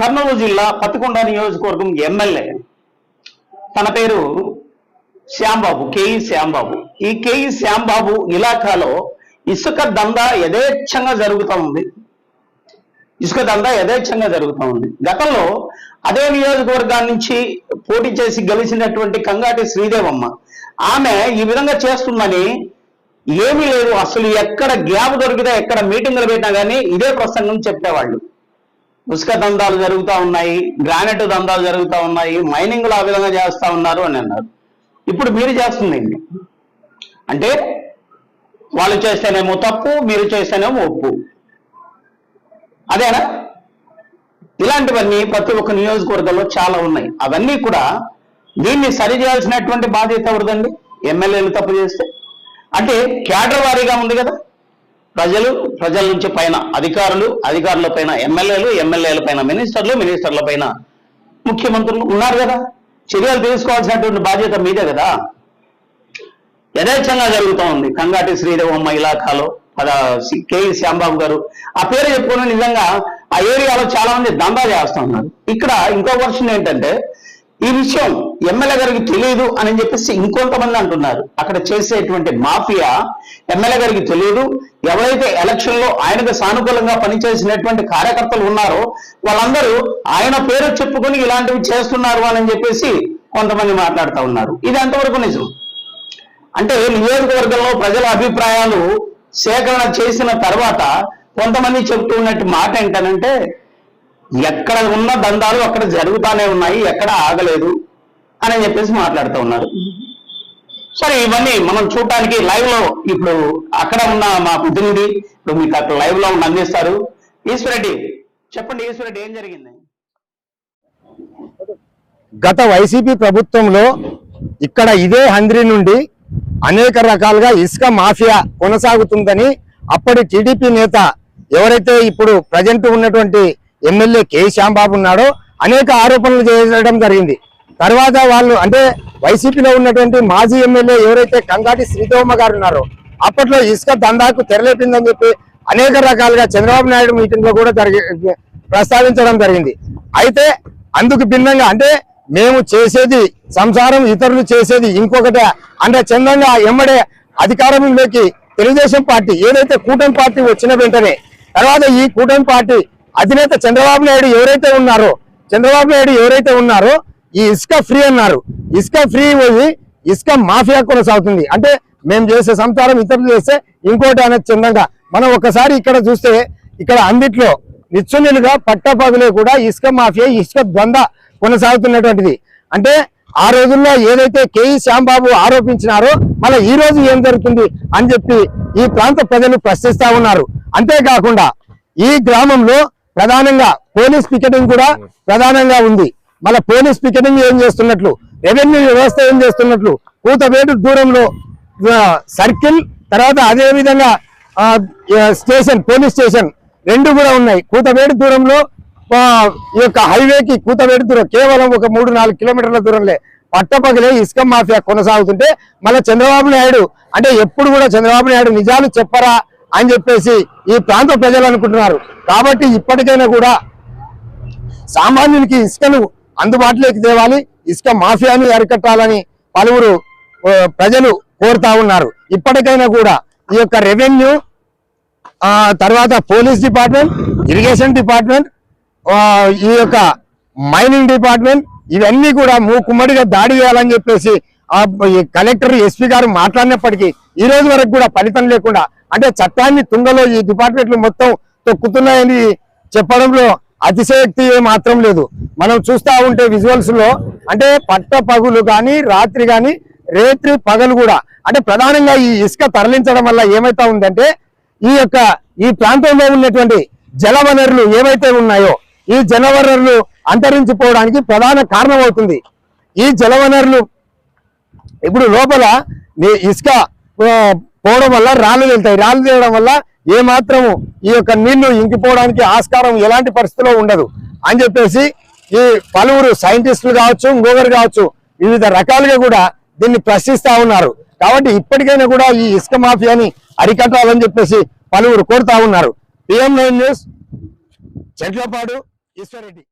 కర్నూలు జిల్లా పత్తికొండ నియోజకవర్గం ఎమ్మెల్యే తన పేరు శ్యాంబాబు, కేఈ శ్యాంబాబు. ఈ కేఈ శ్యాంబాబు ఇలాకాలో ఇసుక దందా యథేచ్ఛంగా జరుగుతూ ఉంది. గతంలో అదే నియోజకవర్గాన్ని నుంచి పోటీ చేసి గెలిచినటువంటి కంగాటి శ్రీదేవమ్మ ఆమె ఈ విధంగా చేస్తుందని ఏమీ లేదు, అసలు ఎక్కడ గ్యాప్ దొరికితే ఎక్కడ మీటింగులు పెట్టినా కానీ ఇదే ప్రసంగం చెప్పేవాళ్ళు. ఇసుక దందాలు జరుగుతూ ఉన్నాయి, గ్రానైట్ దందాలు జరుగుతూ ఉన్నాయి, మైనింగ్లు ఆ విధంగా చేస్తూ ఉన్నారు అని అన్నారు. ఇప్పుడు మీరు చేస్తుంది అంటే వాళ్ళు చేస్తేనేమో తప్పు, మీరు చేస్తేనేమో ఒప్పు, అదేనా? ఇలాంటివన్నీ ప్రతి ఒక్క నియోజకవర్గంలో చాలా ఉన్నాయి. అవన్నీ కూడా దీన్ని సరి చేయాల్సినటువంటి బాధ్యత ఎవరిదండి? ఎమ్మెల్యేలు తప్పు చేస్తే. అంటే క్యాడర్ వారీగా ఉంది కదా, ప్రజల నుంచి పైన అధికారులు, అధికారుల పైన ఎమ్మెల్యేలు, ఎమ్మెల్యేల పైన మినిస్టర్లు, మినిస్టర్ల పైన ముఖ్యమంత్రులు ఉన్నారు కదా. చర్యలు తీసుకోవాల్సినటువంటి బాధ్యత మీదే కదా. యథేచ్ఛంగా జరుగుతూ ఉంది కంగాటి శ్రీదేవమ్మ ఇలాకాలో. కేఈ శ్యాంబాబు గారు ఆ పేరు చెప్పుకుని నిజంగా ఆ ఏరియాలో చాలా మంది దందా చేస్తూ ఉన్నారు. ఇక్కడ ఇంకో వర్షన్ ఏంటంటే ఈ విషయం ఎమ్మెల్యే గారికి తెలియదు అని చెప్పేసి ఇంకొంతమంది అంటున్నారు. అక్కడ చేసేటువంటి మాఫియా ఎమ్మెల్యే గారికి తెలియదు. ఎవరైతే ఎలక్షన్ లో ఆయనకు సానుకూలంగా పనిచేసినటువంటి కార్యకర్తలు ఉన్నారో వాళ్ళందరూ ఆయన పేరు చెప్పుకొని ఇలాంటివి చేస్తున్నారు అని చెప్పేసి కొంతమంది మాట్లాడుతూ ఉన్నారు. ఇది ఎంతవరకు నిజం? అంటే నియోజకవర్గంలో ప్రజల అభిప్రాయాలు సేకరణ చేసిన తర్వాత కొంతమంది చెబుతూ ఉన్నట్టు మాట ఏంటనంటే ఎక్కడ ఉన్న దందాలు అక్కడ జరుగుతానే ఉన్నాయి, ఎక్కడ ఆగలేదు అని చెప్పేసి మాట్లాడుతూ ఉన్నారు. సరే, ఇవన్నీ మనం చూడటానికి లైవ్ లో ఇప్పుడు అక్కడ ఉన్న మా ప్రతినిధి ఇప్పుడు మీకు అక్కడ లైవ్ లో అందిస్తారు. ఈశ్వరెడ్డి, చెప్పండి ఈశ్వరెడ్డి, ఏం జరిగింది? గత వైసీపీ ప్రభుత్వంలో ఇక్కడ ఇదే హంద్రి నుండి అనేక రకాలుగా ఇసుక మాఫియా కొనసాగుతుందని అప్పటి టీడీపీ నేత ఎవరైతే ఇప్పుడు ప్రజెంట్ ఉన్నటువంటి ఎమ్మెల్యే కేఈ శ్యాంబాబు ఉన్నాడో అనేక ఆరోపణలు చేయడం జరిగింది. తర్వాత వాళ్ళు అంటే వైసీపీలో ఉన్నటువంటి మాజీ ఎమ్మెల్యే ఎవరైతే కంగాటి శ్రీదేవమ్మ గారు ఉన్నారో అప్పట్లో ఇసుక దందాకు తెరలేపిందని చెప్పి అనేక రకాలుగా చంద్రబాబు నాయుడు మీటింగ్ లో కూడా ప్రస్తావించడం జరిగింది. అయితే అందుకు భిన్నంగా అంటే మేము చేసేది సంసారం, ఇతరులు చేసేది ఇంకొకటే అంటే చందంగా ఎమ్మడే అధికారంలోకి తెలుగుదేశం పార్టీ ఏదైతే కూటమి పార్టీ వచ్చిన వెంటనే తర్వాత ఈ కూటమి పార్టీ అధినేత చంద్రబాబు నాయుడు ఎవరైతే ఉన్నారో ఈ ఇసుక ఫ్రీ అన్నారు. ఇసుక ఫ్రీ పోయి ఇసుక మాఫియా కొనసాగుతుంది. అంటే మేము చేసే సంసారం ఇతరులు చేస్తే ఇంకోటి అనేది చందంగా మనం ఒకసారి ఇక్కడ చూస్తే ఇక్కడ అందిట్లో నిచ్చునిలుగా పట్టపగులే కూడా ఇసుక మాఫియా, ఇసుక ద్వంద్వ కొనసాగుతున్నటువంటిది. అంటే ఆ రోజుల్లో ఏదైతే కేఈ శ్యాంబాబు ఆరోపించినారో మళ్ళీ ఈ రోజు ఏం జరుగుతుంది అని చెప్పి ఈ ప్రాంత ప్రజలు ప్రశ్నిస్తా ఉన్నారు. అంతేకాకుండా ఈ గ్రామంలో ప్రధానంగా పోలీస్ పికెటింగ్ కూడా ప్రధానంగా ఉంది. మళ్ళీ పోలీస్ పికెటింగ్ ఏం చేస్తున్నట్లు, రెవెన్యూ వ్యవస్థ ఏం చేస్తున్నట్లు, కూతవేటు దూరంలో సర్కిల్ తర్వాత అదే విధంగా స్టేషన్, పోలీస్ స్టేషన్ రెండు కూడా ఉన్నాయి. కూతవేటు దూరంలో ఈ యొక్క హైవేకి కూతవేటు దూరం కేవలం ఒక 3-4 కిలోమీటర్ల దూరంలో పట్టపగలే ఇసుక మాఫియా కొనసాగుతుంటే మళ్ళీ చంద్రబాబు నాయుడు అంటే ఎప్పుడు కూడా చంద్రబాబు నాయుడు నిజాలు చెప్పరా అని చెప్పేసి ఈ ప్రాంత ప్రజలు అనుకుంటున్నారు. కాబట్టి ఇప్పటికైనా కూడా సామాన్యునికి ఇసుకను అందుబాటులోకి తేవాలి, ఇసుక మాఫియాని అరికట్టాలని పలువురు ప్రజలు కోరుతా ఉన్నారు. ఇప్పటికైనా కూడా ఈ యొక్క రెవెన్యూ తర్వాత పోలీస్ డిపార్ట్మెంట్, ఇరిగేషన్ డిపార్ట్మెంట్, ఈ యొక్క మైనింగ్ డిపార్ట్మెంట్ ఇవన్నీ కూడా మూకుమ్మడిగా దాడి చేయాలని చెప్పేసి కలెక్టర్, ఎస్పీ గారు మాట్లాడినప్పటికీ ఈ రోజు వరకు కూడా ఫలితం లేకుండా అంటే చట్టాన్ని తుంగలో ఈ డిపార్ట్మెంట్లు మొత్తం తొక్కుతున్నాయని చెప్పడంలో అతిశయోక్తి మాత్రం లేదు. మనం చూస్తా ఉంటే విజువల్స్ లో అంటే పట్ట పగులు కానీ రాత్రి కానీ రేత్రి పగలు కూడా అంటే ప్రధానంగా ఈ ఇసుక తరలించడం వల్ల ఏమైతా ఉందంటే ఈ ప్రాంతంలో ఉన్నటువంటి జల వనరులు ఏవైతే ఉన్నాయో ఈ జల వనరులు అంతరించిపోవడానికి ప్రధాన కారణం అవుతుంది. ఈ జల వనరులు ఇప్పుడు లోపల ఇసుక పోవడం వల్ల రాళ్ళు వెళ్తాయి. రాళ్ళు తేవడం వల్ల ఏ మాత్రము ఈ యొక్క నీళ్లు ఇంకిపోవడానికి ఆస్కారం ఎలాంటి పరిస్థితిలో ఉండదు అని చెప్పేసి ఈ పలువురు సైంటిస్టులు కావచ్చు, ఇంకొకరు కావచ్చు, వివిధ రకాలుగా కూడా దీన్ని ప్రశ్నిస్తా ఉన్నారు. కాబట్టి ఇప్పటికైనా కూడా ఈ ఇసుక మాఫియాని అరికట్టాలని చెప్పేసి పలువురు కోరుతా ఉన్నారు. PM9 news, చెట్లపాడు, Eswar Reddy.